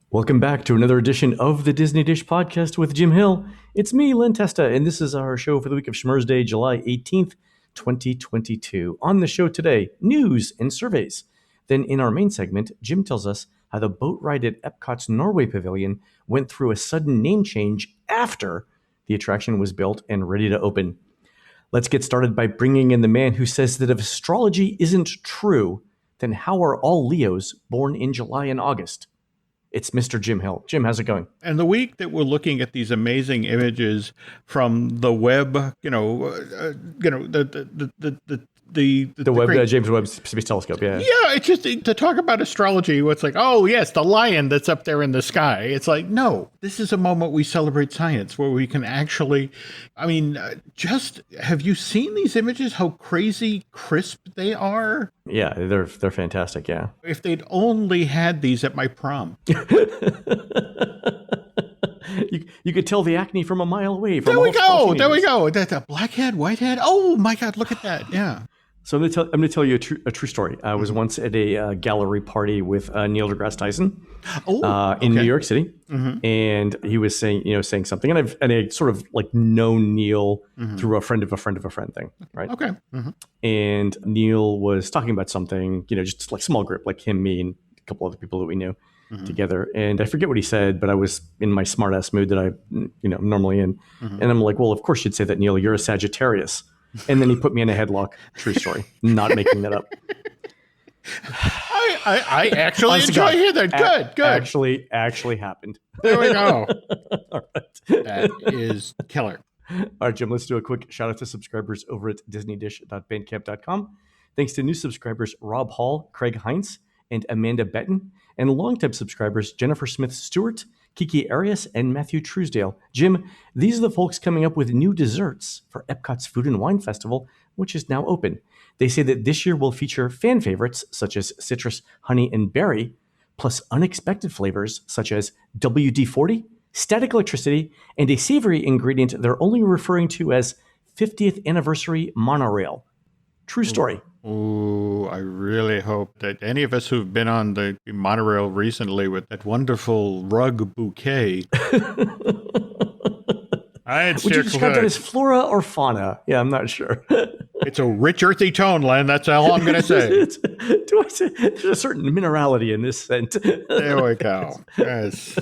Welcome back to another edition of the Disney Dish Podcast with Jim Hill. It's me, Len Testa, and this is our show for the week of Schmurz Day, July 18th, 2022. On the show today, news and surveys. Then in our main segment, Jim tells us how the boat ride at Epcot's Norway Pavilion went through a sudden name change after the attraction was built and ready to open. Let's get started by bringing in the man who says that if astrology isn't true, then how are all Leos born in July and August? It's Mr. Jim Hill. Jim, how's it going? And the week that we're looking at these amazing images from the Webb, James Webb Space Telescope, yeah. Yeah, it's just to talk about astrology, it's like, oh, yes, the lion that's up there in the sky. It's like, no, this is a moment we celebrate science where we can actually, just have you seen these images, how crazy crisp they are? Yeah, they're fantastic, yeah. If they'd only had these at my prom. You could tell the acne from a mile away. There we go. That's a black head, white head. Oh, my God, look at that, yeah. So I'm going to tell you a true story. I was once at a gallery party with Neil deGrasse Tyson in New York City, and he was saying something, and I sort of like known Neil through a friend of a friend of a friend thing, right? Okay. And Neil was talking about something, just like small group, like him, me, and a couple other people that we knew together. And I forget what he said, but I was in my smart ass mood that I normally in, and I'm like, well, of course you'd say that, Neil. You're a Sagittarius. And then he put me in a headlock. True story. Not making that up. I actually enjoy hearing that. Good. Actually happened. There we go. All right. That is killer. All right, Jim, let's do a quick shout out to subscribers over at disneydish.bandcamp.com. Thanks to new subscribers Rob Hall, Craig Heinz, and Amanda Betton, and longtime subscribers Jennifer Smith Stewart, Kiki Arias, and Matthew Truesdale. Jim, these are the folks coming up with new desserts for Epcot's Food and Wine Festival, which is now open. They say that this year will feature fan favorites such as citrus, honey, and berry, plus unexpected flavors such as WD-40, static electricity, and a savory ingredient they're only referring to as 50th anniversary monorail. True story. Ooh, I really hope that any of us who've been on the monorail recently with that wonderful rug bouquet. Would you describe that as flora or fauna? Yeah, I'm not sure. It's a rich, earthy tone, Len. That's all I'm going to say. Do I say there's a certain minerality in this scent? There we go. Yes.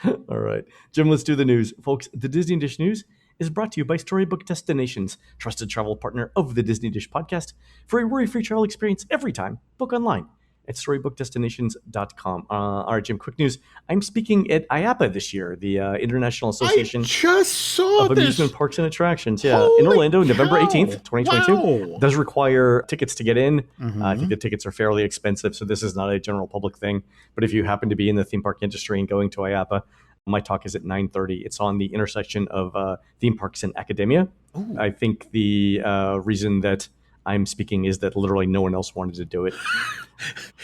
All right. Jim, let's do the news. Folks, the Disney Dish News is brought to you by Storybook Destinations, trusted travel partner of the Disney Dish Podcast. For a worry-free travel experience every time, book online at storybookdestinations.com. All right, Jim, quick news. I'm speaking at IAAPA this year, the International Association of Amusement Parks and Attractions. Yeah, in Orlando, November 18th, 2022. Wow. It does require tickets to get in. I think the tickets are fairly expensive, so this is not a general public thing. But if you happen to be in the theme park industry and going to IAAPA, my talk is at 9:30. It's on the intersection of theme parks and academia. Ooh. I think the reason that I'm speaking is that literally no one else wanted to do it.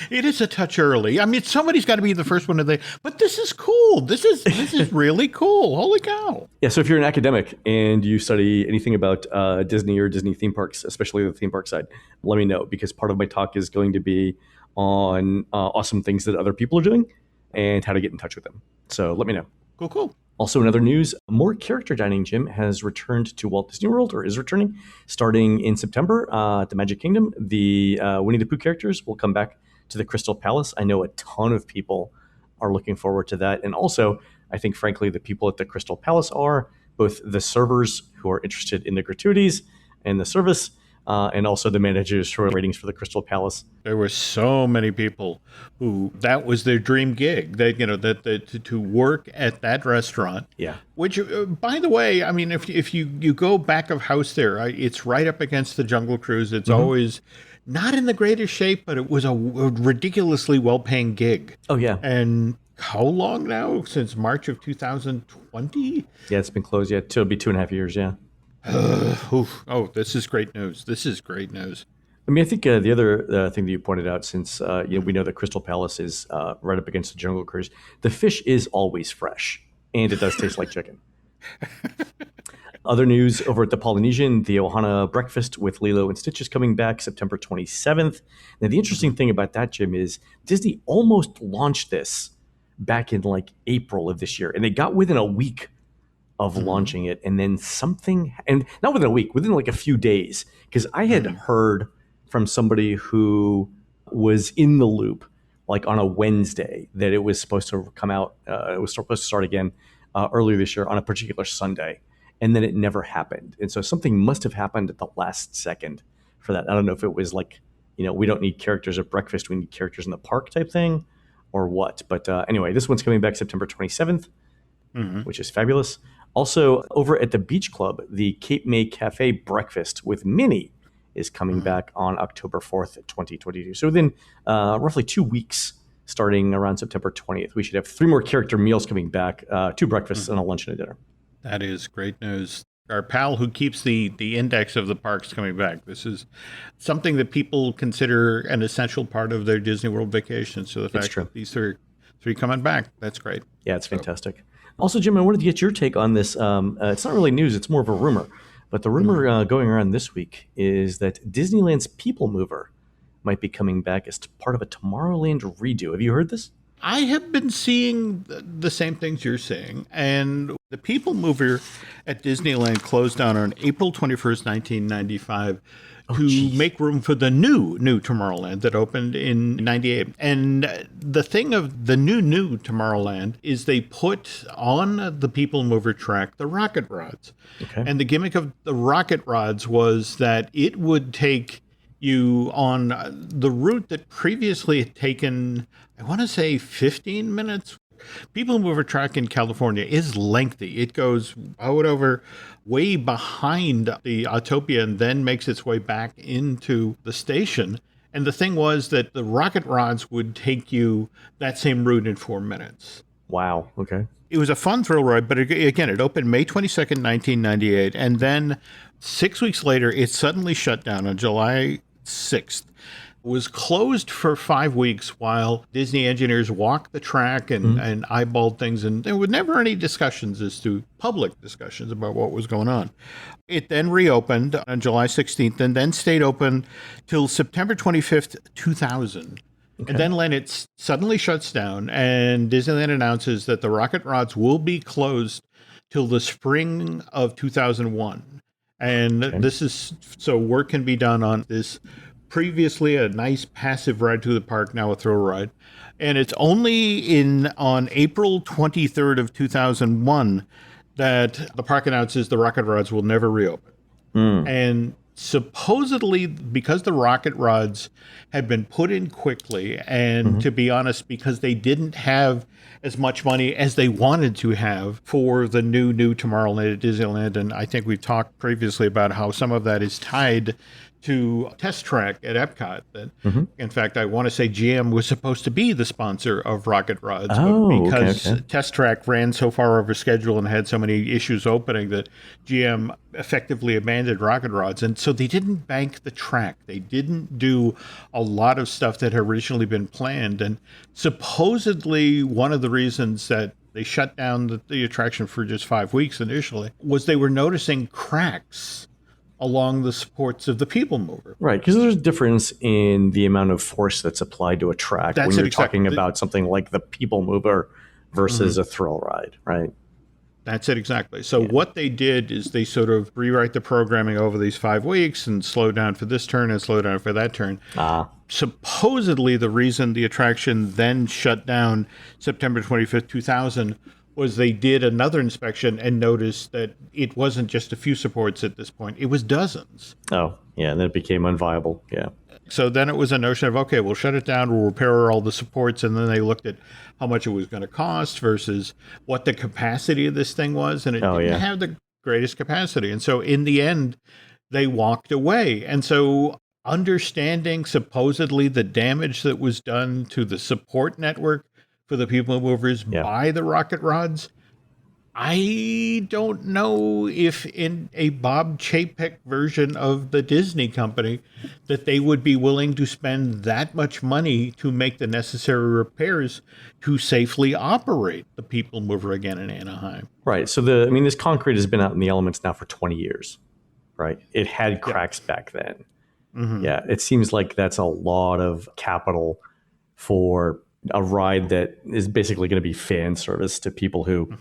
It is a touch early. I mean, somebody's got to be the first one to say, but this is cool. This is really cool. Holy cow. Yeah, so if you're an academic and you study anything about Disney or Disney theme parks, especially the theme park side, let me know, because part of my talk is going to be on awesome things that other people are doing and how to get in touch with them. So let me know. Cool. Also, in other news, more character dining, Jim, has returned to Walt Disney World, or is returning, starting in September at the Magic Kingdom. The Winnie the Pooh characters will come back to the Crystal Palace. I know a ton of people are looking forward to that. And also, I think, frankly, the people at the Crystal Palace are both the servers who are interested in the gratuities and the service, and also the managers who are ratings for the Crystal Palace. There were so many people who that was their dream gig. They, to work at that restaurant. Yeah. Which, by the way, I mean, if you go back of house there, it's right up against the Jungle Cruise. It's always not in the greatest shape, but it was a ridiculously well-paying gig. Oh yeah. And how long now? Since March of 2020? Yeah, it's been closed yet. It'll be 2.5 years. Yeah. Oh, this is great news. I mean, I think the other thing that you pointed out, since we know that Crystal Palace is right up against the Jungle Cruise, the fish is always fresh, and it does taste like chicken. Other news over at the Polynesian, the Ohana Breakfast with Lilo and Stitch is coming back September 27th. Now, the interesting thing about that, Jim, is Disney almost launched this back in like April of this year, and they got within a week of launching it, and then something, and not within a week, within like a few days, because I had heard from somebody who was in the loop, like on a Wednesday, that it was supposed to come out, it was supposed to start again earlier this year on a particular Sunday, and then it never happened. And so something must have happened at the last second for that. I don't know if it was like, we don't need characters at breakfast, we need characters in the park type thing, or what. But anyway, this one's coming back September 27th, which is fabulous. Also, over at the Beach Club, the Cape May Cafe Breakfast with Minnie is coming back on October 4th, 2022. So within roughly 2 weeks, starting around September 20th, we should have 3 more character meals coming back, 2 breakfasts and a lunch and a dinner. That is great news. Our pal who keeps the index of the parks coming back. This is something that people consider an essential part of their Disney World vacation. So the fact that these are 3 coming back, that's great. Yeah, it's fantastic. Also, Jim, I wanted to get your take on this. It's not really news, it's more of a rumor. But the rumor going around this week is that Disneyland's People Mover might be coming back as part of a Tomorrowland redo. Have you heard this? I have been seeing the same things you're saying. And the People Mover at Disneyland closed down on April 21st, 1995. Make room for the new Tomorrowland that opened in 98. And the thing of the new Tomorrowland is they put on the People Mover track the rocket rods. Okay. And the gimmick of the rocket rods was that it would take you on the route that previously had taken, I want to say 15 minutes. People Mover track in California is lengthy. It goes out over way behind the Autopia and then makes its way back into the station. And the thing was that the rocket rods would take you that same route in 4 minutes. Wow. Okay. It was a fun thrill ride, but again, it opened May 22nd, 1998. And then 6 weeks later, it suddenly shut down on July 6th. Was closed for 5 weeks while Disney engineers walked the track and eyeballed things, and there were never any discussions as to public discussions about what was going on. It then reopened on July 16th and then stayed open till September 25th, 2000. Okay. And then, Len, it suddenly shuts down, and Disneyland announces that the rocket rods will be closed till the spring of 2001. And this is so work can be done on this previously a nice passive ride to the park, now a thrill ride. And it's only on April 23rd of 2001 that the park announces the rocket rods will never reopen. And supposedly because the rocket rods had been put in quickly, and to be honest, because they didn't have as much money as they wanted to have for the new Tomorrowland at Disneyland. And I think we've talked previously about how some of that is tied to Test Track at Epcot. That, in fact, I want to say GM was supposed to be the sponsor of rocket rods, but because Test Track ran so far over schedule and had so many issues opening that GM effectively abandoned rocket rods. And so they didn't bank the track. They didn't do a lot of stuff that had originally been planned. And supposedly one of the reasons that they shut down the attraction for just 5 weeks initially was they were noticing cracks along the supports of the People Mover. Right, because there's a difference in the amount of force that's applied to a track when you're talking about something like the People Mover versus a thrill ride, right? That's it exactly. So what they did is they sort of rewrite the programming over these 5 weeks and slow down for this turn and slow down for that turn. Supposedly the reason the attraction then shut down September 25th, 2000 was they did another inspection and noticed that it wasn't just a few supports at this point. It was dozens. Oh, yeah, and then it became unviable. Yeah. So then it was a notion of, okay, we'll shut it down, we'll repair all the supports, and then they looked at how much it was going to cost versus what the capacity of this thing was, and it didn't have the greatest capacity. And so in the end, they walked away. And so understanding supposedly the damage that was done to the support network for the People Movers by the rocket rods, I don't know if in a Bob Chapek version of the Disney company that they would be willing to spend that much money to make the necessary repairs to safely operate the People Mover again in Anaheim. Right. So this concrete has been out in the elements now for 20 years, right? It had cracks back then. Mm-hmm. Yeah. It seems like that's a lot of capital for a ride that is basically going to be fan service to people who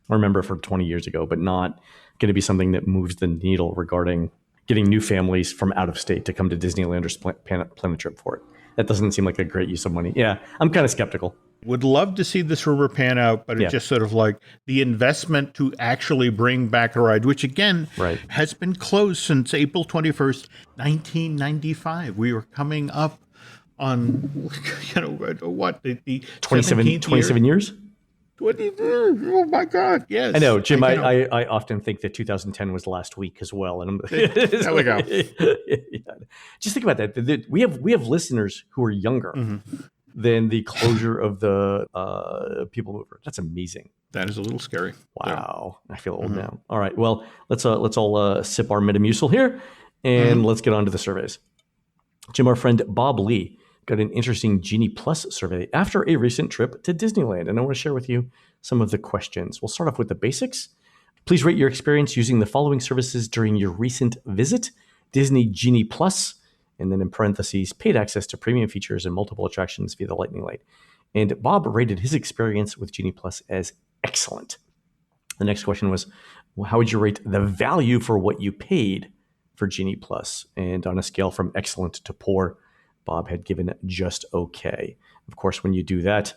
remember for 20 years ago, but not going to be something that moves the needle regarding getting new families from out of state to come to Disneyland or plan a trip for it. That doesn't seem like a great use of money. Yeah, I'm kind of skeptical. Would love to see this rumor pan out, but it's just sort of like the investment to actually bring back a ride, which again has been closed since April 21st, 1995. We were coming up on, what, the 27 years? 20 years. Oh my God! Yes, I know, Jim. I often think that 2010 was last week as well, and there we go. Just think about that. We have listeners who are younger than the closure of the People Mover. That's amazing. That is a little scary. Wow, I feel old now. All right, well, let's all sip our Metamucil here, and let's get on to the surveys. Jim, our friend Bob Lee got an interesting Genie Plus survey after a recent trip to Disneyland, and I want to share with you some of the questions. We'll start off with the basics. Please rate your experience using the following services during your recent visit: Disney Genie Plus, and then in parentheses, paid access to premium features and multiple attractions via the Lightning Lane. And Bob rated his experience with Genie Plus as excellent. The next question was, well, how would you rate the value for what you paid for Genie Plus? And on a scale from excellent to poor, Bob had given just okay. Of course, when you do that,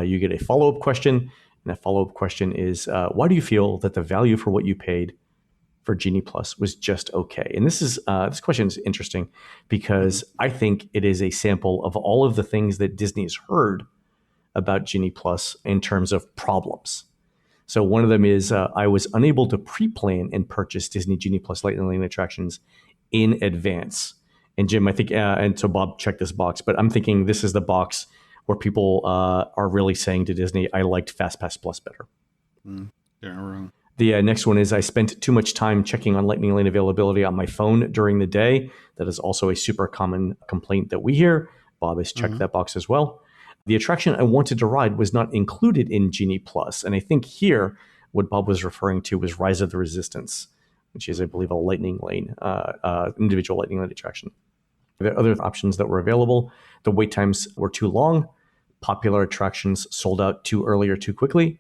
you get a follow-up question. And that follow-up question is, why do you feel that the value for what you paid for Genie Plus was just okay? And this question is interesting because I think it is a sample of all of the things that Disney has heard about Genie Plus in terms of problems. So one of them is I was unable to pre-plan and purchase Disney Genie Plus Lightning Lane attractions in advance. And Jim, I think, and so Bob checked this box, but I'm thinking this is the box where people are really saying to Disney, I liked FastPass Plus better. They're wrong. The next one is I spent too much time checking on Lightning Lane availability on my phone during the day. That is also a super common complaint that we hear. Bob has checked that box as well. The attraction I wanted to ride was not included in Genie Plus. And I think here what Bob was referring to was Rise of the Resistance, which is, I believe, a Lightning Lane, individual Lightning Lane attraction. There are other options that were available. The wait times were too long. Popular attractions sold out too early or too quickly.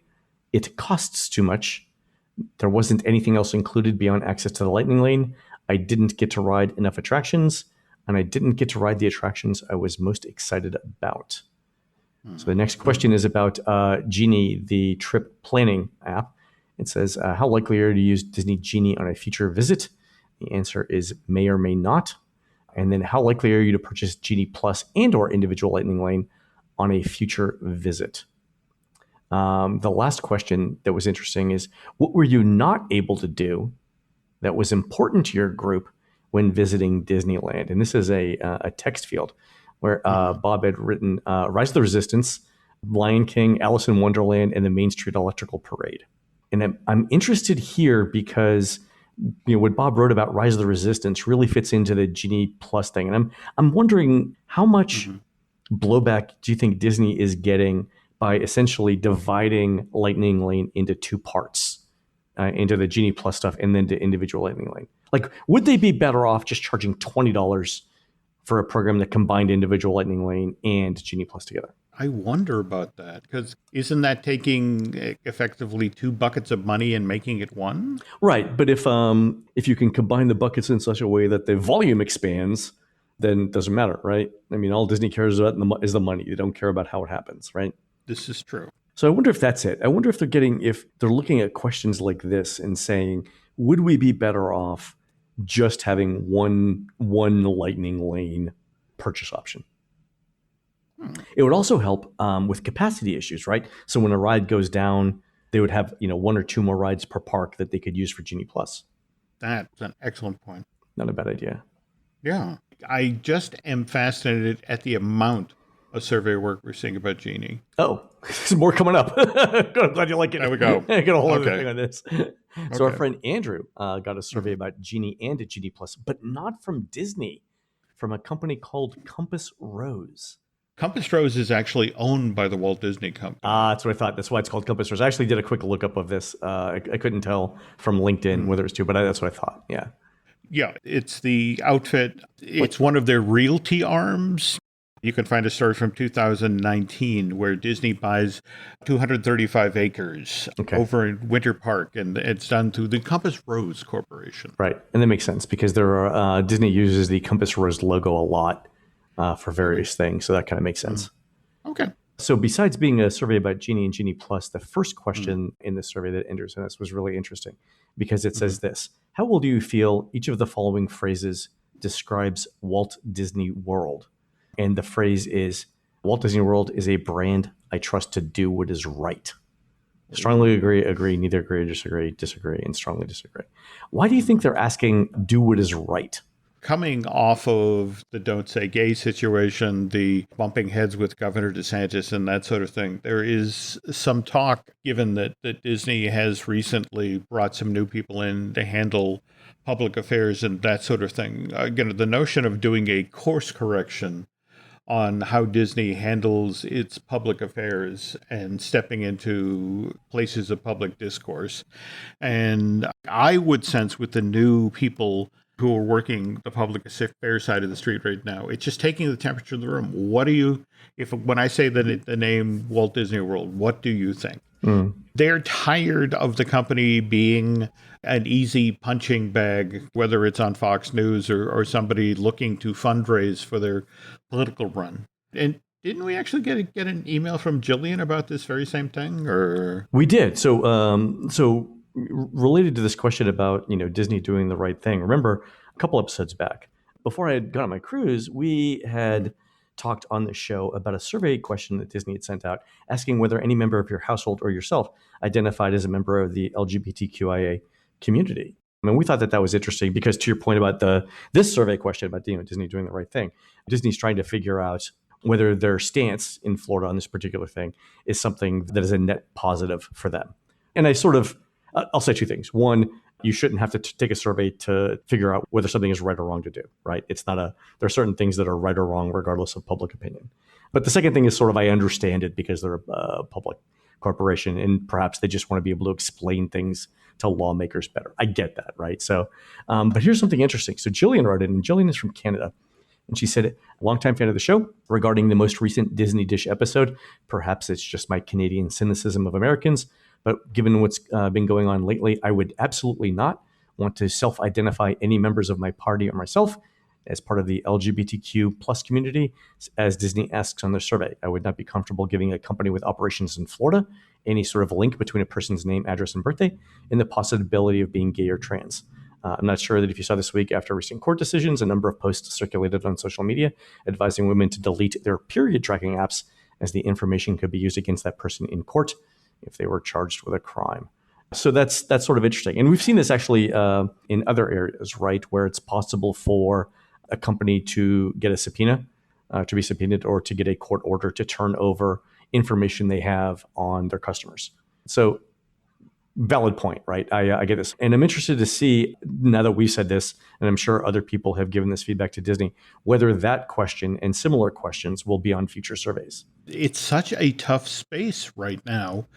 It costs too much. There wasn't anything else included beyond access to the Lightning Lane. I didn't get to ride enough attractions, and I didn't get to ride the attractions I was most excited about. So the next question is about Genie, the trip planning app. It says, how likely are you to use Disney Genie on a future visit? The answer is may or may not. And then how likely are you to purchase Genie Plus and or individual Lightning Lane on a future visit? The last question that was interesting is, what were you not able to do that was important to your group when visiting Disneyland? And this is a text field where Bob had written Rise of the Resistance, Lion King, Alice in Wonderland, and the Main Street Electrical Parade. And I'm interested here because what Bob wrote about Rise of the Resistance really fits into the Genie Plus thing. And I'm wondering how much blowback do you think Disney is getting by essentially dividing Lightning Lane into two parts, into the Genie Plus stuff and then to individual Lightning Lane? Like, would they be better off just charging $20 for a program that combined individual Lightning Lane and Genie Plus together? I wonder about that, because isn't that taking effectively two buckets of money and making it one? Right, but if you can combine the buckets in such a way that the volume expands, then it doesn't matter, right? I mean, all Disney cares about is the money. They don't care about how it happens, right? This is true. So I wonder if that's it. I wonder if they're looking at questions like this and saying, would we be better off just having one Lightning Lane purchase option? It would also help with capacity issues, right? So when a ride goes down, they would have one or two more rides per park that they could use for Genie Plus. That's an excellent point. Not a bad idea. Yeah. I just am fascinated at the amount a survey work we're seeing about Genie. Oh, there's more coming up. I'm glad you like it. There we go. I got a whole other Okay. thing on this. So our Okay. friend Andrew got a survey about Genie and Genie Plus, but not from Disney, from a company called Compass Rose. Compass Rose is actually owned by the Walt Disney Company. That's what I thought. That's why it's called Compass Rose. I actually did a quick lookup of this. I couldn't tell from LinkedIn whether it was two, but that's what I thought. Yeah. Yeah, it's the outfit. It's one of their realty arms. You can find a story from 2019 where Disney buys 235 acres over in Winter Park, and it's done through the Compass Rose Corporation. Right. And that makes sense because there are Disney uses the Compass Rose logo a lot for various things. So that kind of makes sense. Okay. So besides being a survey about Genie and Genie Plus, the first question in the survey that Andrew sent us was really interesting because it says this: how well do you feel each of the following phrases describes Walt Disney World? And the phrase is, Walt Disney World is a brand I trust to do what is right. Strongly agree, neither agree, disagree, and strongly disagree. Why do you think they're asking do what is right? Coming off of the Don't Say Gay situation, the bumping heads with Governor DeSantis and that sort of thing, there is some talk, given that Disney has recently brought some new people in to handle public affairs and that sort of thing. Again, the notion of doing a course correction on how Disney handles its public affairs and stepping into places of public discourse. And I would sense with the new people who are working the public affairs side of the street right now, it's just taking the temperature of the room. What do you, when I say the name Walt Disney World, what do you think? They're tired of the company being an easy punching bag, whether it's on Fox News or somebody looking to fundraise for their political run. And didn't we actually get an email from Jillian about this very same thing? Or we did. So related to this question about Disney doing the right thing. Remember a couple episodes back, before I had gone on my cruise, we had talked on the show about a survey question that Disney had sent out asking whether any member of your household or yourself identified as a member of the LGBTQIA community. I mean, we thought that was interesting because, to your point about this survey question about Disney doing the right thing, Disney's trying to figure out whether their stance in Florida on this particular thing is something that is a net positive for them. And I'll say two things. One, you shouldn't have to take a survey to figure out whether something is right or wrong to do, right? There are certain things that are right or wrong regardless of public opinion. But the second thing is I understand it because they're a public corporation and perhaps they just want to be able to explain things to lawmakers better. I get that, right? So, but here's something interesting. So Jillian wrote it, and Jillian is from Canada. And she said, longtime fan of the show, regarding the most recent Disney Dish episode, perhaps it's just my Canadian cynicism of Americans, but given what's been going on lately, I would absolutely not want to self-identify any members of my party or myself as part of the LGBTQ plus community, as Disney asks on their survey. I would not be comfortable giving a company with operations in Florida any sort of link between a person's name, address, and birthday, and the possibility of being gay or trans. I'm not sure that if you saw this week after recent court decisions, a number of posts circulated on social media advising women to delete their period tracking apps as the information could be used against that person in court if they were charged with a crime. So that's sort of interesting. And we've seen this actually in other areas, right, where it's possible for a company to get a subpoena, to be subpoenaed, or to get a court order to turn over information they have on their customers. So valid point, right? I get this. And I'm interested to see, now that we've said this, and I'm sure other people have given this feedback to Disney, whether that question and similar questions will be on future surveys. It's such a tough space right now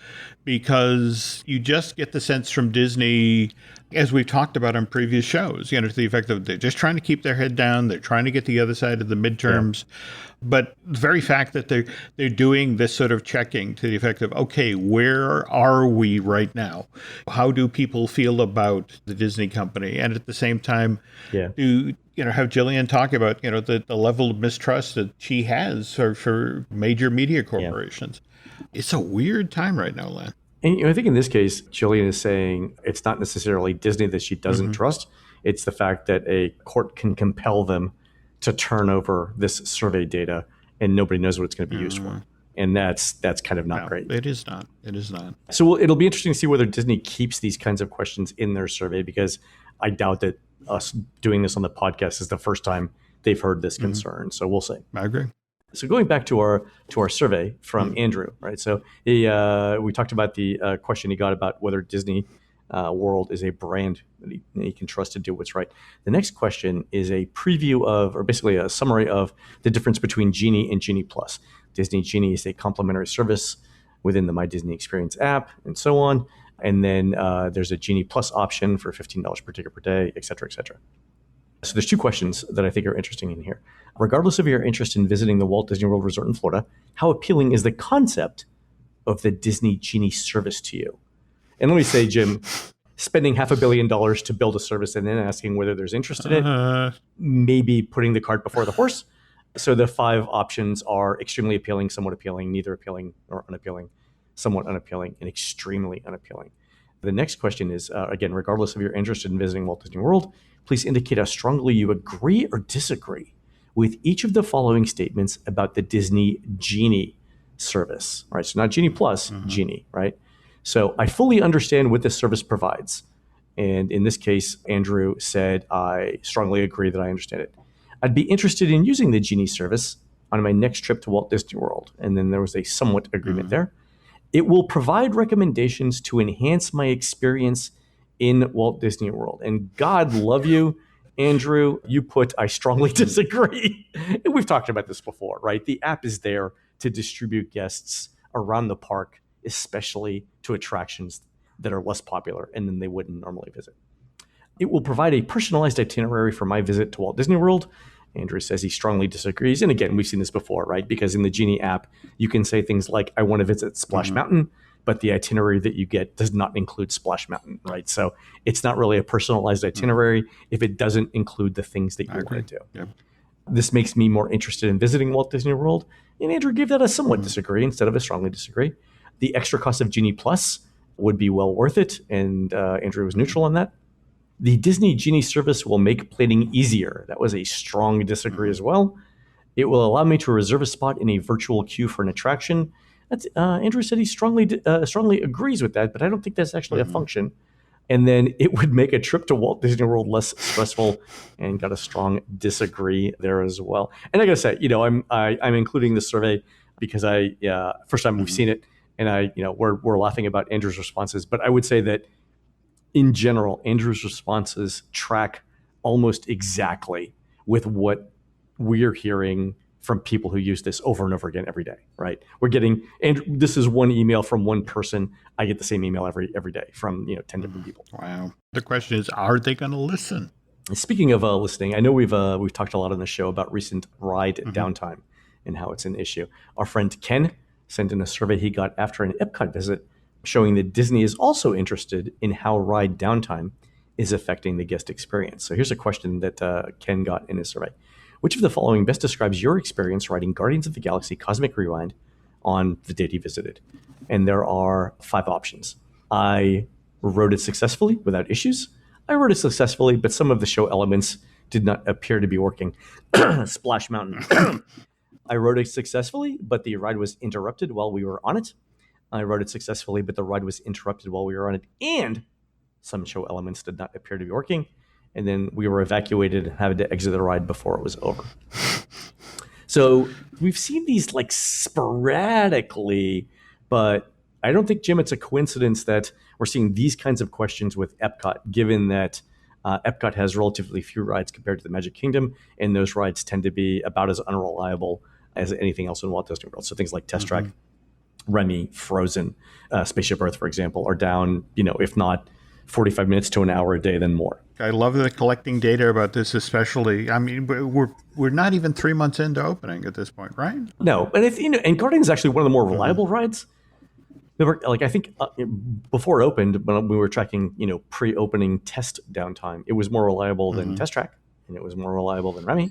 because you just get the sense from Disney, as we've talked about on previous shows, to the effect of they're just trying to keep their head down. They're trying to get the other side of the midterms. Yeah. But the very fact that they're doing this sort of checking to the effect of, okay, where are we right now? How do people feel about the Disney company? And at the same time, have Jillian talk about, the level of mistrust that she has for major media corporations. Yeah. It's a weird time right now, Len. And I think in this case, Jillian is saying it's not necessarily Disney that she doesn't trust. It's the fact that a court can compel them to turn over this survey data and nobody knows what it's going to be used for. And that's kind of not great. It is not. It is not. So it'll be interesting to see whether Disney keeps these kinds of questions in their survey, because I doubt that us doing this on the podcast is the first time they've heard this concern. So we'll see. I agree. So going back to our survey from Andrew, right? So we talked about the question he got about whether Disney World is a brand that he can trust to do what's right. The next question is a preview of, or basically a summary of, the difference between Genie and Genie Plus. Disney Genie is a complimentary service within the My Disney Experience app, and so on. And then there's a Genie Plus option for $15 per ticket per day, et cetera, et cetera. So there's two questions that I think are interesting in here. Regardless of your interest in visiting the Walt Disney World Resort in Florida, how appealing is the concept of the Disney Genie service to you? And let me say, Jim, spending $500 million to build a service and then asking whether there's interest in it, maybe putting the cart before the horse. So the 5 options are extremely appealing, somewhat appealing, neither appealing or unappealing, somewhat unappealing, and extremely unappealing. The next question is, again, regardless of your interest in visiting Walt Disney World, please indicate how strongly you agree or disagree with each of the following statements about the Disney Genie service. All right, so not Genie Plus, Genie, right? So I fully understand what this service provides. And in this case, Andrew said, I strongly agree that I understand it. I'd be interested in using the Genie service on my next trip to Walt Disney World. And then there was a somewhat agreement there. It will provide recommendations to enhance my experience in Walt Disney World. And God love you, Andrew, you put, I strongly disagree. And we've talked about this before, right? The app is there to distribute guests around the park, especially to attractions that are less popular and then they wouldn't normally visit. It will provide a personalized itinerary for my visit to Walt Disney World. Andrew says he strongly disagrees. And again, we've seen this before, right? Because in the Genie app, you can say things like, I want to visit Splash Mountain, but the itinerary that you get does not include Splash Mountain, right? So it's not really a personalized itinerary if it doesn't include the things that you want to do. Yep. This makes me more interested in visiting Walt Disney World. And Andrew gave that a somewhat disagree instead of a strongly disagree. The extra cost of Genie Plus would be well worth it. And Andrew was neutral on that. The Disney Genie service will make planning easier. That was a strong disagree as well. It will allow me to reserve a spot in a virtual queue for an attraction. Andrew said he strongly agrees with that, but I don't think that's actually a function. And then it would make a trip to Walt Disney World less stressful, and got a strong disagree there as well. And I gotta say, I'm including this survey because first time we've seen it, and we're laughing about Andrew's responses, but I would say that in general, Andrew's responses track almost exactly with what we're hearing from people who use this over and over again every day, right? We're getting, and this is one email from one person. I get the same email every day from 10 different people. Wow. The question is, are they going to listen? Speaking of listening, I know we've talked a lot on the show about recent ride downtime and how it's an issue. Our friend Ken sent in a survey he got after an Epcot visit, showing that Disney is also interested in how ride downtime is affecting the guest experience. So here's a question that Ken got in his survey. Which of the following best describes your experience riding Guardians of the Galaxy Cosmic Rewind on the date he visited? And there are 5 options. I rode it successfully without issues. I rode it successfully, but some of the show elements did not appear to be working. Splash Mountain. I rode it successfully, but the ride was interrupted while we were on it. I rode it successfully, but the ride was interrupted while we were on it, and some show elements did not appear to be working. And then we were evacuated and had to exit the ride before it was over. So we've seen these like sporadically, but I don't think, Jim, it's a coincidence that we're seeing these kinds of questions with Epcot, given that Epcot has relatively few rides compared to the Magic Kingdom, and those rides tend to be about as unreliable as anything else in Walt Disney World. So things like Test Track, Remy, Frozen, Spaceship Earth, for example, are down, if not 45 minutes to an hour a day, then more. I love the collecting data about this, especially. I mean, we're not even 3 months into opening at this point, right? No, but and Guardians is actually one of the more reliable rides. Like I think before it opened, when we were tracking, pre-opening test downtime, it was more reliable than Test Track, and it was more reliable than Remy.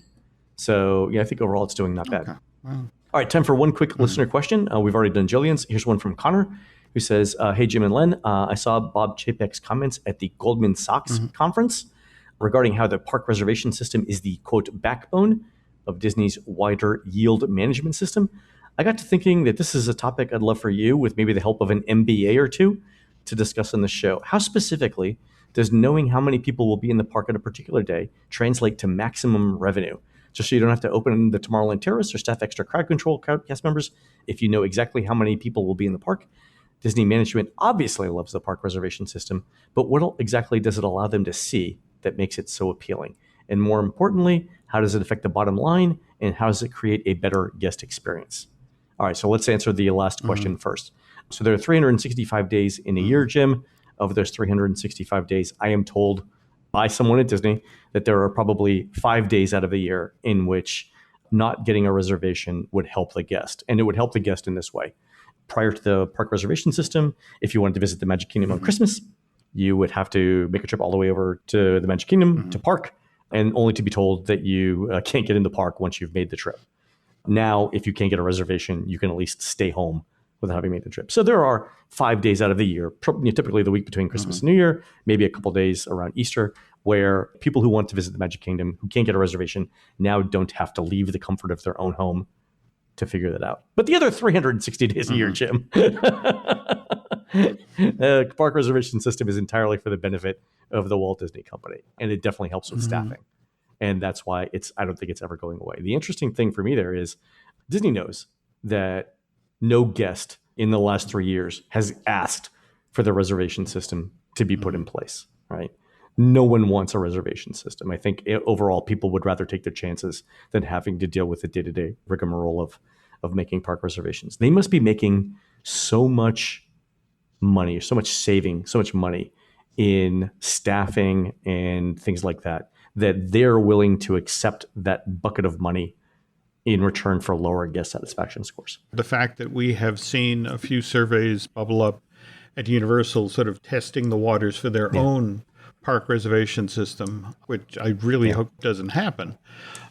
So I think overall it's doing not bad. Okay. Wow. All right, time for one quick listener question. We've already done Jillian's. Here's one from Connor, who says, hey, Jim and Len, I saw Bob Chapek's comments at the Goldman Sachs conference regarding how the park reservation system is the, quote, backbone of Disney's wider yield management system. I got to thinking that this is a topic I'd love for you, with maybe the help of an MBA or two, to discuss on the show. How specifically does knowing how many people will be in the park on a particular day translate to maximum revenue? just so you don't have to open the Tomorrowland Terrace or staff extra crowd control cast members if you know exactly how many people will be in the park. Disney management obviously loves the park reservation system, but what exactly does it allow them to see that makes it so appealing? And more importantly, how does it affect the bottom line, and how does it create a better guest experience? All right, so let's answer the last question first. So there are 365 days in a year, Jim. Of those 365 days, I am told by someone at Disney that there are probably 5 days out of the year in which not getting a reservation would help the guest. And it would help the guest in this way. Prior to the park reservation system, if you wanted to visit the Magic Kingdom on Christmas, you would have to make a trip all the way over to the Magic Kingdom to park, and only to be told that you can't get in the park once you've made the trip. Now, if you can't get a reservation, you can at least stay home without having made the trip. So there are 5 days out of the year, typically the week between Christmas and New Year, maybe a couple days around Easter, where people who want to visit the Magic Kingdom who can't get a reservation now don't have to leave the comfort of their own home to figure that out. But the other 360 days a year, Jim, the park reservation system is entirely for the benefit of the Walt Disney Company, and it definitely helps with staffing. And that's why I don't think it's ever going away. The interesting thing for me there is Disney knows that no guest in the last 3 years has asked for the reservation system to be put in place, right? No one wants a reservation system. I think overall people would rather take their chances than having to deal with the day-to-day rigmarole of making park reservations. They must be making so much money, so much saving, so much money in staffing and things like that, that they're willing to accept that bucket of money in return for lower guest satisfaction scores. The fact that we have seen a few surveys bubble up at Universal sort of testing the waters for their own park reservation system, which I really hope doesn't happen.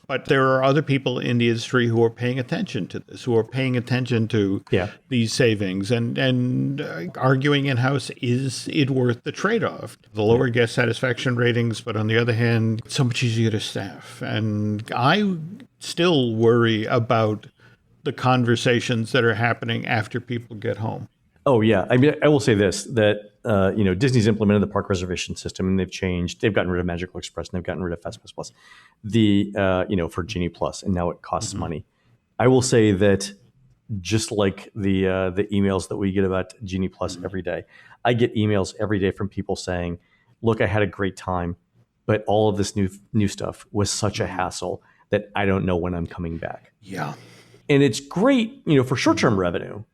But there are other people in the industry who are paying attention to this, who are paying attention to these savings and arguing in-house, is it worth the trade-off? The lower guest satisfaction ratings, but on the other hand, it's so much easier to staff. And I still worry about the conversations that are happening after people get home. Oh, yeah. I mean, I will say this, that, Disney's implemented the park reservation system, and they've gotten rid of Magical Express, and they've gotten rid of FastPass Plus, for Genie Plus, and now it costs money. I will say that just like the emails that we get about Genie Plus every day, I get emails every day from people saying, look, I had a great time, but all of this new stuff was such a hassle that I don't know when I'm coming back. Yeah. And it's great, for short-term revenue.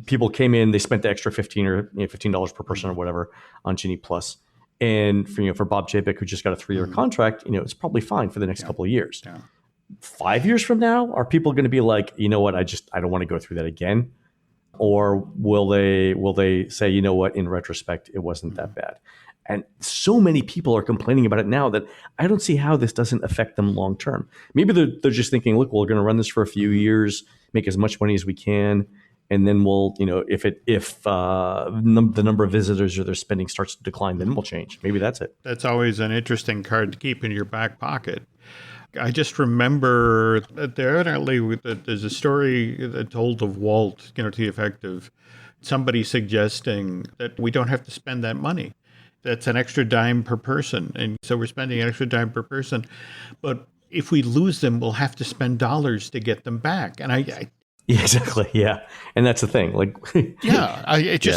People came in, they spent the extra $15 per person or whatever on Genie Plus. And for Bob Chapek, who just got a 3-year contract, it's probably fine for the next couple of years. Yeah. 5 years from now, are people going to be like, you know what, I don't want to go through that again? Or will they say, you know what, in retrospect, it wasn't that bad? And so many people are complaining about it now that I don't see how this doesn't affect them long term. Maybe they're just thinking, look, we're going to run this for a few years, make as much money as we can, and then we'll, if the number of visitors or their spending starts to decline, then we'll change. Maybe that's it. That's always an interesting card to keep in your back pocket. I just remember that there's a story told of Walt, to the effect of somebody suggesting that we don't have to spend that money. That's an extra dime per person. And so we're spending an extra dime per person. But if we lose them, we'll have to spend dollars to get them back. And Yeah, exactly. Yeah. And that's the thing.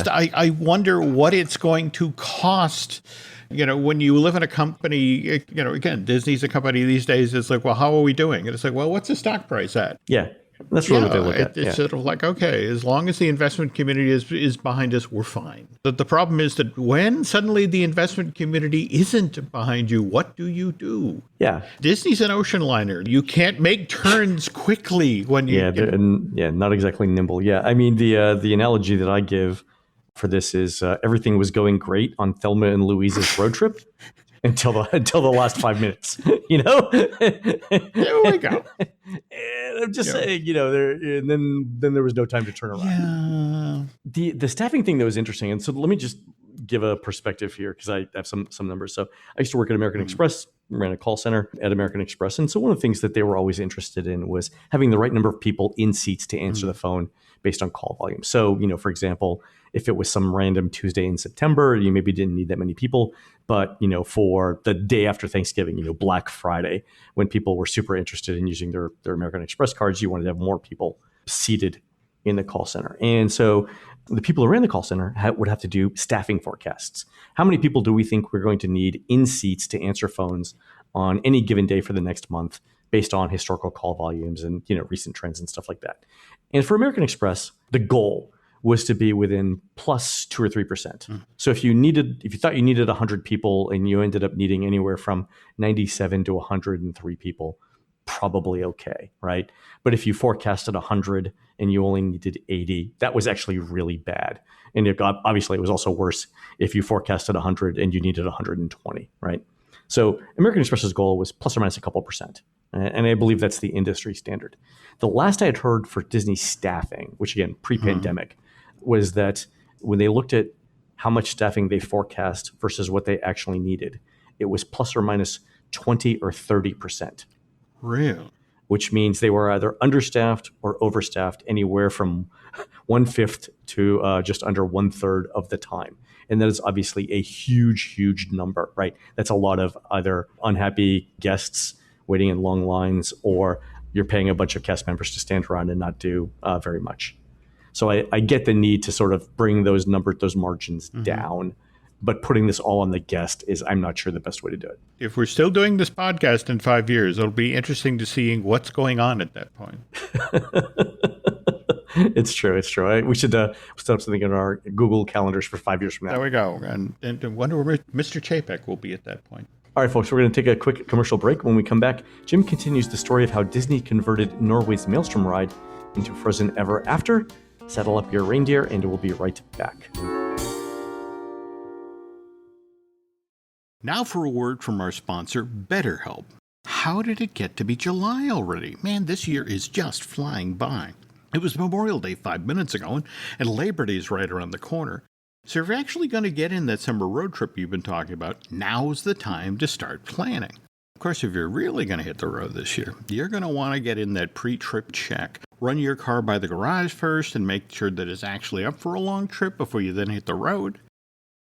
I wonder what it's going to cost. When you live in a company, again, Disney's a company these days. It's like, well, how are we doing? And it's like, well, what's the stock price at? Yeah. That's really what they look at. It's sort of like, okay, as long as the investment community is behind us, we're fine. But the problem is that when suddenly the investment community isn't behind you, what do you do? Yeah. Disney's an ocean liner. You can't make turns quickly when you... not exactly nimble. Yeah. I mean, the analogy that I give for this is everything was going great on Thelma and Louise's road trip until the last 5 minutes, There we go. And I'm just saying, and then there was no time to turn around. Yeah. The staffing thing that was interesting, and so let me just give a perspective here because I have some numbers. So I used to work at American Express, ran a call center at American Express, and so one of the things that they were always interested in was having the right number of people in seats to answer the phone based on call volume. So, for example, if it was some random Tuesday in September, you maybe didn't need that many people. But, for the day after Thanksgiving, Black Friday, when people were super interested in using their American Express cards, you wanted to have more people seated in the call center. And so the people who ran the call center would have to do staffing forecasts. How many people do we think we're going to need in seats to answer phones on any given day for the next month based on historical call volumes and recent trends and stuff like that? And for American Express, the goal was to be within plus 2 or 3%. So if you thought you needed 100 people and you ended up needing anywhere from 97 to 103 people, probably okay, right? But if you forecasted 100 and you only needed 80, that was actually really bad. And obviously it was also worse if you forecasted 100 and you needed 120, right? So American Express's goal was plus or minus a couple percent. And I believe that's the industry standard. The last I had heard for Disney staffing, which again, pre-pandemic, was that when they looked at how much staffing they forecast versus what they actually needed, it was plus or minus 20 or 30%. Really? Which means they were either understaffed or overstaffed anywhere from 1/5 to just under 1/3 of the time. And that is obviously a huge, huge number, right? That's a lot of either unhappy guests waiting in long lines, or you're paying a bunch of cast members to stand around and not do very much. So I get the need to sort of bring those margins down. But putting this all on the guest is, I'm not sure, the best way to do it. If we're still doing this podcast in 5 years, it'll be interesting to see what's going on at that point. It's true. We should set up something in our Google calendars for 5 years from now. There we go. And wonder where Mr. Chapek will be at that point. All right, folks, we're going to take a quick commercial break. When we come back, Jim continues the story of how Disney converted Norway's Maelstrom ride into Frozen Ever After. Saddle up your reindeer, and we'll be right back. Now for a word from our sponsor, BetterHelp. How did it get to be July already? Man, this year is just flying by. It was Memorial Day 5 minutes ago, and Labor Day is right around the corner. So if you're actually going to get in that summer road trip you've been talking about, now's the time to start planning. Of course, if you're really going to hit the road this year, you're going to want to get in that pre-trip check. Run your car by the garage first and make sure that it's actually up for a long trip before you then hit the road.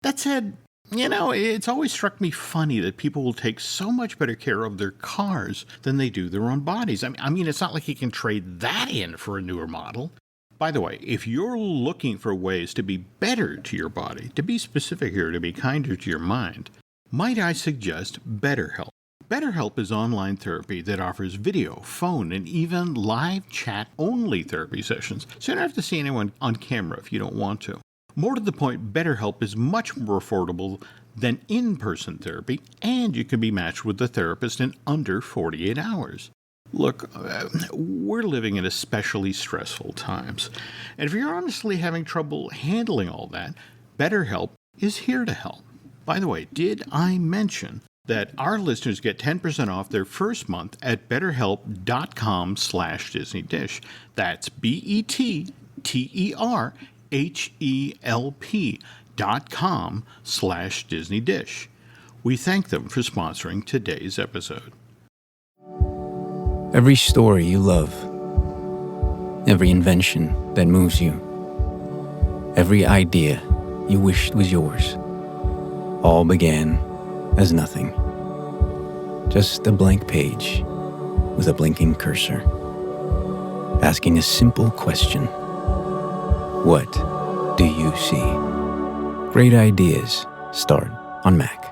That said, it's always struck me funny that people will take so much better care of their cars than they do their own bodies. I mean, it's not like you can trade that in for a newer model. By the way, if you're looking for ways to be better to your body, to be specific here, to be kinder to your mind, might I suggest BetterHelp? BetterHelp is online therapy that offers video, phone, and even live chat-only therapy sessions, so you don't have to see anyone on camera if you don't want to. More to the point, BetterHelp is much more affordable than in-person therapy, and you can be matched with a therapist in under 48 hours. Look, we're living in especially stressful times, and if you're honestly having trouble handling all that, BetterHelp is here to help. By the way, did I mention that our listeners get 10% off their first month at betterhelp.com/DisneyDish. That's BetterHelp.com/DisneyDish. We thank them for sponsoring today's episode. Every story you love, every invention that moves you, every idea you wished was yours, all began as nothing. Just a blank page with a blinking cursor, asking a simple question. What do you see? Great ideas start on Mac.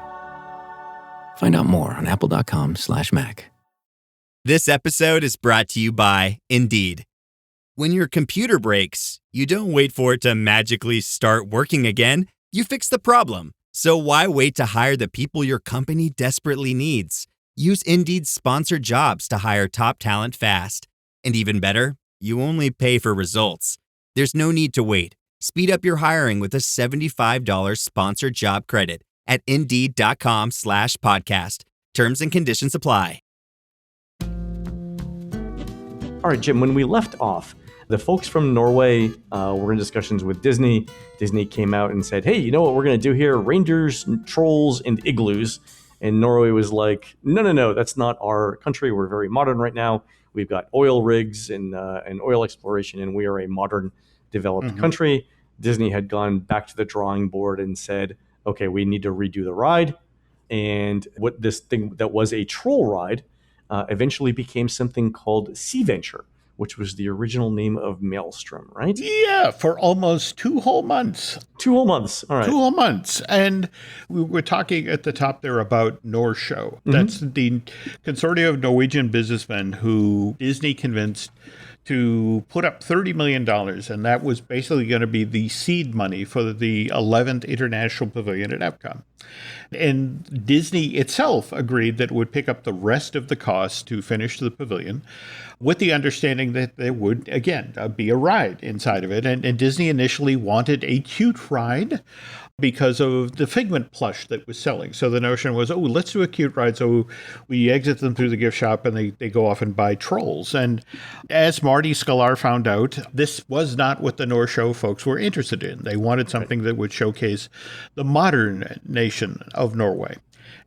Find out more on apple.com/Mac. This episode is brought to you by Indeed. When your computer breaks, you don't wait for it to magically start working again. You fix the problem. So why wait to hire the people your company desperately needs? Use Indeed's sponsored jobs to hire top talent fast. And even better, you only pay for results. There's no need to wait. Speed up your hiring with a $75 sponsored job credit at Indeed.com/podcast. Terms and conditions apply. All right, Jim, when we left off, the folks from Norway were in discussions with Disney. Disney came out and said, hey, you know what we're going to do here? Reindeers, trolls, and igloos. And Norway was like, no, that's not our country. We're very modern right now. We've got oil rigs and oil exploration, and we are a modern developed country. Disney had gone back to the drawing board and said, okay, we need to redo the ride. And what this thing that was a troll ride eventually became something called SeaVenture, which was the original name of Maelstrom, right? Yeah, for almost 2 whole months. 2 whole months. All right. 2 whole months. And we were talking at the top there about Norshow. That's the consortium of Norwegian businessmen who Disney convinced to put up $30 million. And that was basically going to be the seed money for the 11th International Pavilion at Epcot. And Disney itself agreed that it would pick up the rest of the cost to finish the pavilion, with the understanding that there would, again, be a ride inside of it. And Disney initially wanted a cute ride because of the Figment plush that was selling. So the notion was, let's do a cute ride. So we exit them through the gift shop and they go off and buy trolls. And as Marty Sklar found out, this was not what the Norshow folks were interested in. They wanted something that would showcase the modern nation of Norway.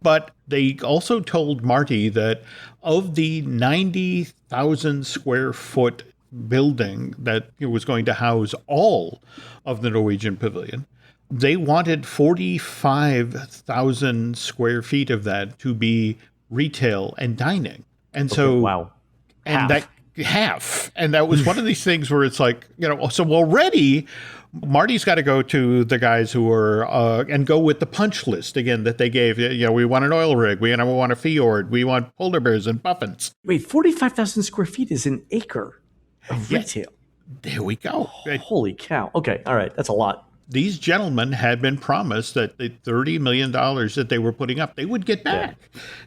But they also told Marty that of the 90,000 square foot building that was going to house all of the Norwegian pavilion, they wanted 45,000 square feet of that to be retail and dining. And so, wow. And half. And that was one of these things where it's like, so already Marty's got to go to the guys who are, and go with the punch list again that they gave. We want an oil rig. We want a fjord. We want polar bears and puffins. Wait, 45,000 square feet is an acre of retail. There we go. Holy cow. Okay. All right. That's a lot. These gentlemen had been promised that the $30 million that they were putting up, they would get back,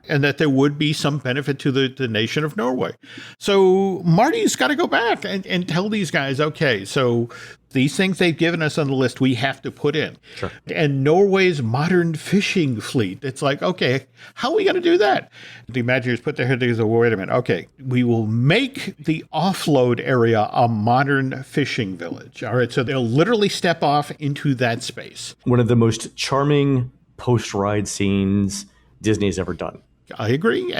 and that there would be some benefit to the nation of Norway. So Marty's got to go back and tell these guys, okay, so these things they've given us on the list, we have to put in. Sure. And Norway's modern fishing fleet, it's like, okay, how are we going to do that? The Imagineers put their head together, wait a minute, okay, we will make the offload area a modern fishing village. All right, so they'll literally step off into that space. One of the most charming post-ride scenes Disney has ever done. I agree.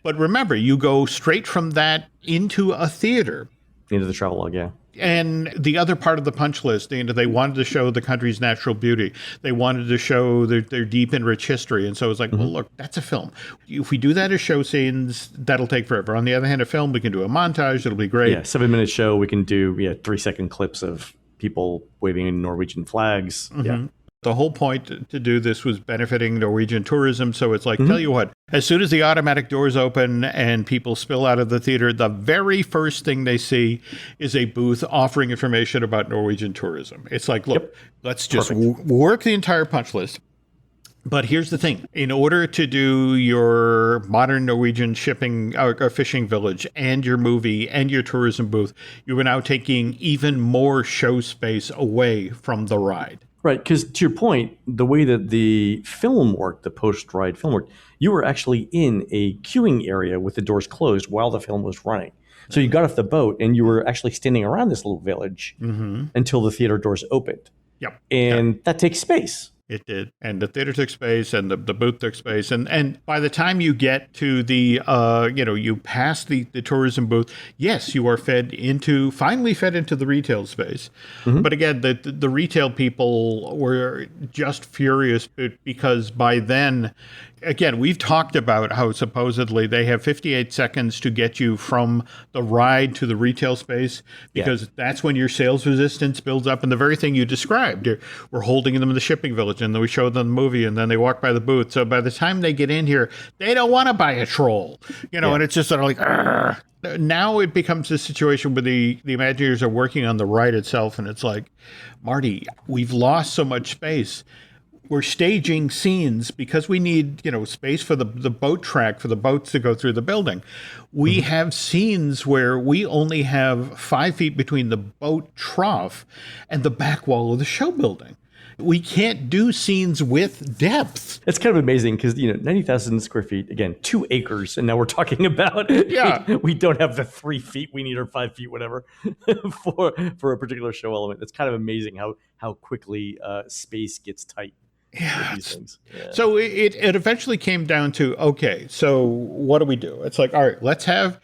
But remember, you go straight from that into a theater. Into the travelogue, yeah. And the other part of the punch list, they wanted to show the country's natural beauty. They wanted to show their deep and rich history. And so it was like, well, look, that's a film. If we do that as show scenes, that'll take forever. On the other hand, a film, we can do a montage. It'll be great. Yeah, 7-minute show. We can do 3-second clips of people waving in Norwegian flags. Yeah. The whole point to do this was benefiting Norwegian tourism. So it's like, tell you what, as soon as the automatic doors open and people spill out of the theater, the very first thing they see is a booth offering information about Norwegian tourism. It's like, look, let's just work the entire punch list. But here's the thing. In order to do your modern Norwegian shipping or fishing village and your movie and your tourism booth, you are now taking even more show space away from the ride. Right, because to your point, the way that the film worked, the post-ride film worked, you were actually in a queuing area with the doors closed while the film was running. So you got off the boat and you were actually standing around this little village until the theater doors opened. Yep. And that takes space. It did. And the theater took space and the booth took space. And by the time you get to the, you pass the tourism booth, yes, you are finally fed into the retail space. But again, the retail people were just furious because by then, again, we've talked about how supposedly they have 58 seconds to get you from the ride to the retail space because that's when your sales resistance builds up. And the very thing you described, we're holding them in the shipping village and then we show them the movie and then they walk by the booth. So by the time they get in here, they don't want to buy a troll, and it's just sort of like, argh. Now it becomes this situation where the Imagineers are working on the ride itself. And it's like, Marty, we've lost so much space. We're staging scenes because we need, space for the boat track for the boats to go through the building. We have scenes where we only have 5 feet between the boat trough and the back wall of the show building. We can't do scenes with depth. It's kind of amazing because, 90,000 square feet, again, 2 acres. And now we're talking about, we don't have the 3 feet we need or 5 feet, whatever, for a particular show element. It's kind of amazing how quickly space gets tight. Yeah. So it eventually came down to, okay, so what do we do? It's like, all right, let's have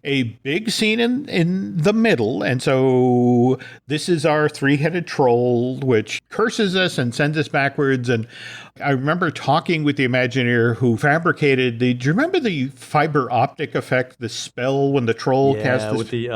a big scene in the middle. And so this is our three-headed troll, which curses us and sends us backwards. And I remember talking with the Imagineer who fabricated do you remember the fiber optic effect, the spell when the troll cast this? With the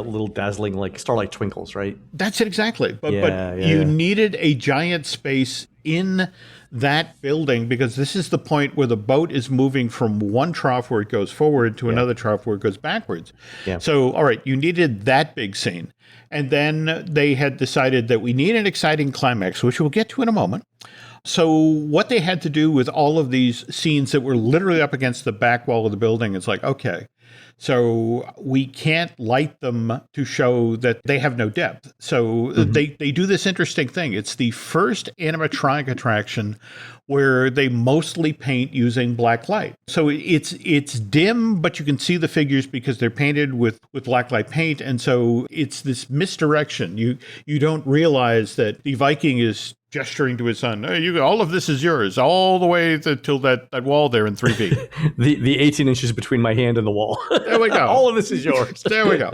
little dazzling like starlight twinkles, right? That's it exactly. But you needed a giant space in that building because this is the point where the boat is moving from one trough where it goes forward to another trough where it goes backwards. Yeah. So, all right, you needed that big scene. And then they had decided that we need an exciting climax, which we'll get to in a moment. So what they had to do with all of these scenes that were literally up against the back wall of the building, it's like, okay, so we can't light them to show that they have no depth. So they do this interesting thing. It's the first animatronic attraction where they mostly paint using black light. So it's dim, but you can see the figures because they're painted with black light paint. And so it's this misdirection. You don't realize that the Viking is gesturing to his son, hey, all of this is yours, all the way till that wall there in 3 feet. the 18 inches between my hand and the wall. There we go. All of this is yours. There we go.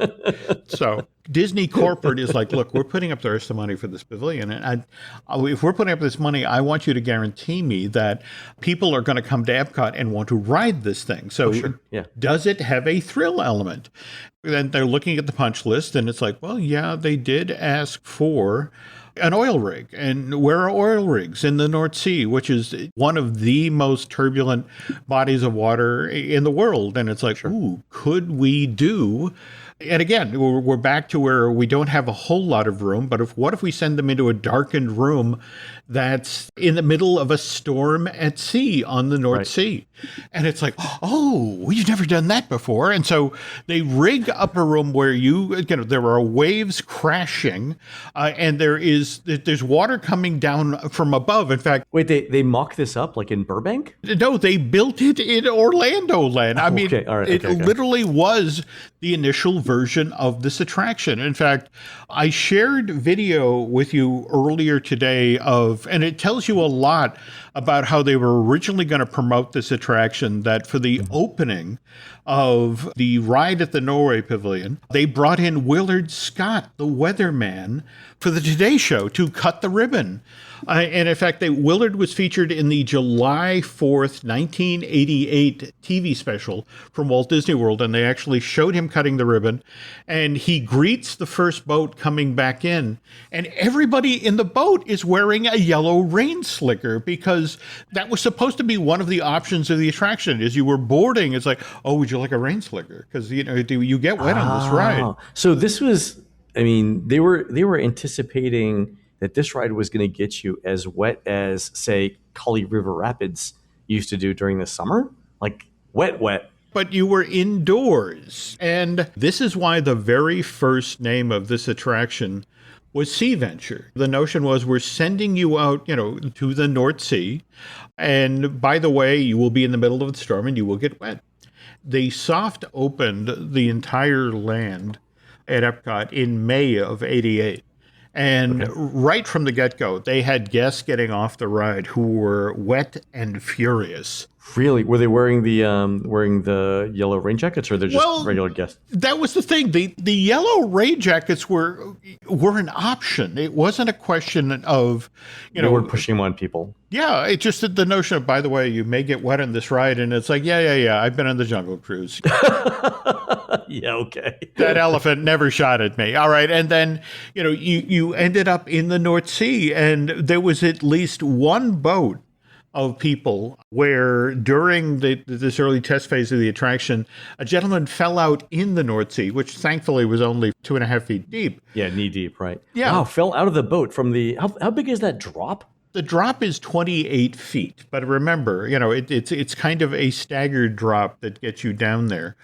So Disney corporate is like, look, we're putting up the rest of the money for this pavilion. And if we're putting up this money, I want you to guarantee me that people are going to come to Epcot and want to ride this thing. So does it have a thrill element? Then they're looking at the punch list and it's like, well, yeah, they did ask for an oil rig. And where are oil rigs? In the North Sea, which is one of the most turbulent bodies of water in the world. And it's like, ooh, could we do... And again, we're back to where we don't have a whole lot of room, but what if we send them into a darkened room that's in the middle of a storm at sea on the North Sea? And it's like, oh, we've never done that before. And so they rig up a room where there are waves crashing and there's water coming down from above. In fact, wait, they mock this up like in Burbank? No, they built it in Orlando Land. I mean, it literally was the initial version of this attraction. In fact, I shared video with you earlier today and it tells you a lot about how they were originally going to promote this attraction, that for the opening of the ride at the Norway Pavilion, they brought in Willard Scott, the weatherman, for the Today Show to cut the ribbon. And in fact, Willard was featured in the July 4th, 1988 TV special from Walt Disney World, and they actually showed him cutting the ribbon. And he greets the first boat coming back in, and everybody in the boat is wearing a yellow rain slicker because that was supposed to be one of the options of the attraction. As you were boarding, it's like, oh, would you like a rain slicker? Because you get wet on this ride. So this was, I mean, they were anticipating that this ride was going to get you as wet as, say, Kali River Rapids used to do during the summer, like wet. But you were indoors. And this is why the very first name of this attraction was SeaVenture. The notion was we're sending you out, to the North Sea. And by the way, you will be in the middle of the storm and you will get wet. They soft opened the entire land at Epcot in May of '88. And right from the get-go, they had guests getting off the ride who were wet and furious. Really? Were they wearing the yellow rain jackets, or they're just regular guests? That was the thing. The yellow rain jackets were an option. It wasn't a question of, They weren't pushing them on people. Yeah, it's just the notion of, by the way, you may get wet on this ride, and it's like, yeah. I've been on the Jungle Cruise. Yeah, okay. That elephant never shot at me. All right, and then you ended up in the North Sea, and there was at least one boat of people where during this early test phase of the attraction, a gentleman fell out in the North Sea, which thankfully was only 2.5 feet deep. Yeah, knee deep, right? Yeah. Wow, fell out of the boat from the, how big is that drop? The drop is 28 feet, but remember, it's kind of a staggered drop that gets you down there.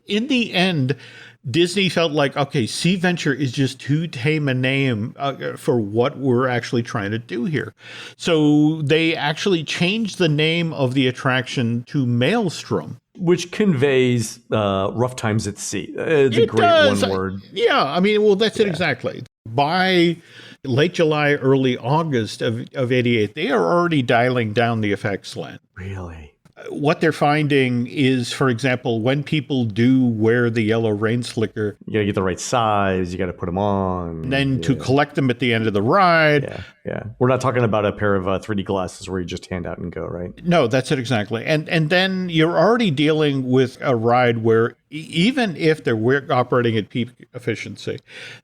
In the end, Disney felt like, okay, SeaVenture is just too tame a name for what we're actually trying to do here. So they actually changed the name of the attraction to Maelstrom. Which conveys rough times at sea. It's a great one word. Yeah, I mean, well, that's it exactly. By late July, early August of '88, they are already dialing down the effects, Len. Really? what they're finding is, for example, when people do wear the yellow rain slicker, You got to get the right size. You got to put them on. and then to collect them at the end of the ride. Yeah, yeah. We're not talking about a pair of 3D glasses where you just hand out and go, right? No, that's it exactly. And then you're already dealing with a ride where even if they're operating at peak efficiency,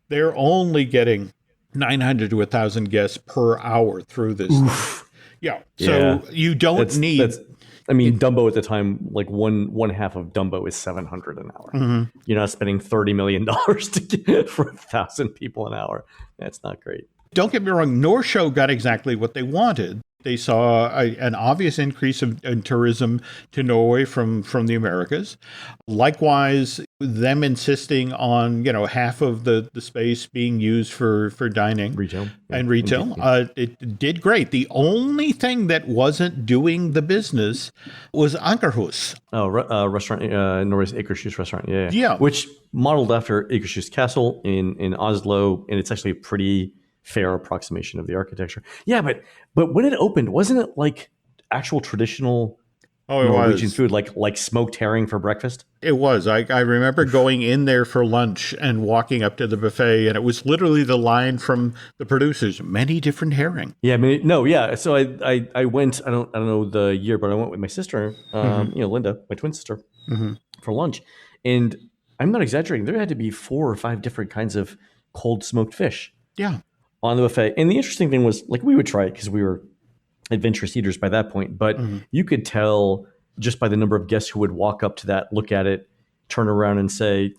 they're only getting 900 to 1,000 guests per hour through this. Yeah. So you don't need. I mean, Dumbo at the time, like one half of Dumbo is $700 an hour. You're not spending $30 million to get for 1,000 people an hour. That's not great. Don't get me wrong, North Show got exactly what they wanted. They saw an obvious increase in tourism to Norway from the Americas. Likewise, them insisting on half of the space being used for dining, Retail. and retail. It did great. The only thing that wasn't doing the business was Ankerhus. Oh, restaurant, Norway's Akershus restaurant. Yeah. Yeah. Which modeled after Akershus Castle in Oslo, and it's actually a pretty fair approximation of the architecture. Yeah, but when it opened, wasn't it like actual traditional Norwegian food, like smoked herring for breakfast? It was. I remember going in there for lunch and walking up to the buffet, and it was literally the line from the producers, many different herring. Yeah, I mean, no, yeah. So I went. I don't know the year, but I went with my sister, Linda, my twin sister, for lunch, and I'm not exaggerating. There had to be 4 or 5 different kinds of cold smoked fish. Yeah. On the buffet. And the interesting thing was, like, we would try it because we were adventurous eaters by that point, but you could tell just by the number of guests who would walk up to that, look at it, turn around and say,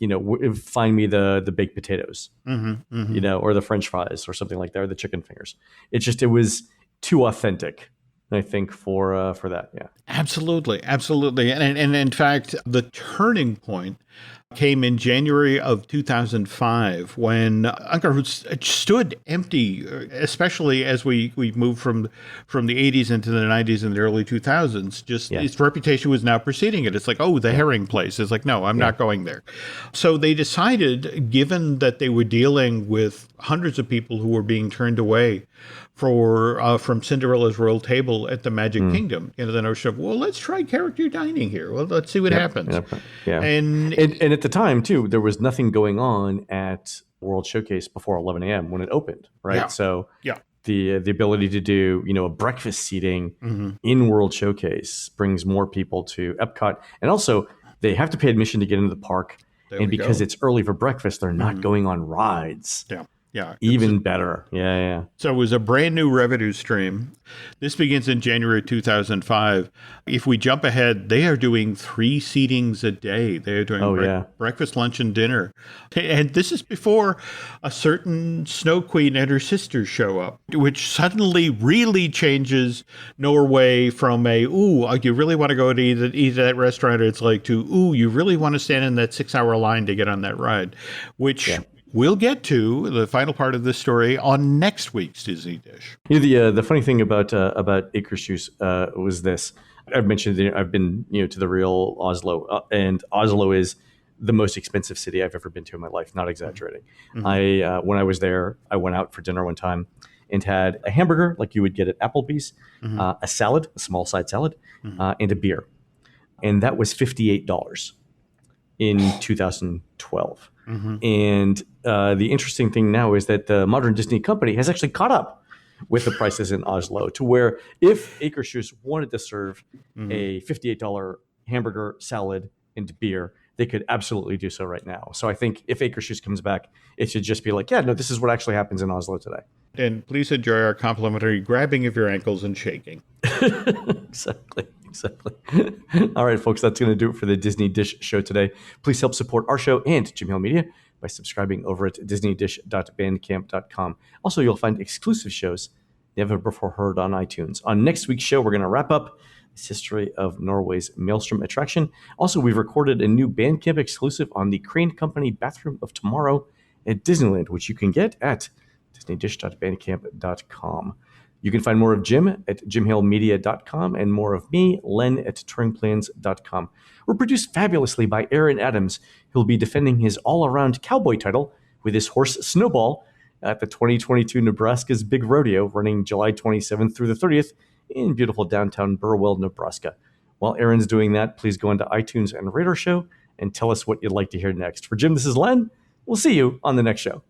find me the baked potatoes, or the French fries or something like that, or the chicken fingers. It was too authentic, I think, for that. Yeah. Absolutely. And in fact, the turning point came in January of 2005 when Ankerhus stood empty, especially as we moved from the 80s into the 90s and the early 2000s. Its reputation was now preceding it. It's like, oh, the herring place. It's like, no, I'm not going there. So they decided, given that they were dealing with hundreds of people who were being turned away from Cinderella's Royal Table at the Magic Kingdom, the notion of, well, let's try character dining here. Well, let's see what happens. Yeah. And at the time, too, there was nothing going on at World Showcase before 11 a.m. when it opened, right? Yeah. So yeah. The ability to do, a breakfast seating in World Showcase brings more people to Epcot. And also, they have to pay admission to get into the park. And because it's early for breakfast, they're not going on rides. Yeah. Even better. Yeah. So it was a brand new revenue stream. This begins in January 2005. If we jump ahead, they are doing 3 seatings a day. They are doing breakfast, lunch, and dinner. And this is before a certain Snow Queen and her sisters show up, which suddenly really changes Norway from you really want to go to eat at that restaurant, or it's like to, you really want to stand in that 6-hour line to get on that ride, which... Yeah. We'll get to the final part of this story on next week's Disney Dish. The funny thing about Akershus was this. I've mentioned I've been to the real Oslo, and Oslo is the most expensive city I've ever been to in my life. Not exaggerating. When I was there, I went out for dinner one time and had a hamburger like you would get at Applebee's, a salad, a small side salad, and a beer, and that was $58 in 2012. And the interesting thing now is that the modern Disney company has actually caught up with the prices in Oslo to where if Akershus wanted to serve a $58 hamburger, salad, and beer, they could absolutely do so right now. So I think if Akershus comes back, it should just be like, this is what actually happens in Oslo today. And please enjoy our complimentary grabbing of your ankles and shaking. Exactly. All right, folks, that's going to do it for the Disney Dish show today. Please help support our show and Jim Hill Media by subscribing over at disneydish.bandcamp.com. Also, you'll find exclusive shows never before heard on iTunes. On next week's show, we're going to wrap up this history of Norway's Maelstrom attraction. Also, we've recorded a new Bandcamp exclusive on the Crane Company Bathroom of Tomorrow at Disneyland, which you can get at disneydish.bandcamp.com. You can find more of Jim at jimhillmedia.com and more of me, Len, at touringplans.com. We're produced fabulously by Aaron Adams, who'll be defending his all-around cowboy title with his horse Snowball at the 2022 Nebraska's Big Rodeo, running July 27th through the 30th in beautiful downtown Burwell, Nebraska. While Aaron's doing that, please go into iTunes and rate our show and tell us what you'd like to hear next. For Jim, this is Len. We'll see you on the next show.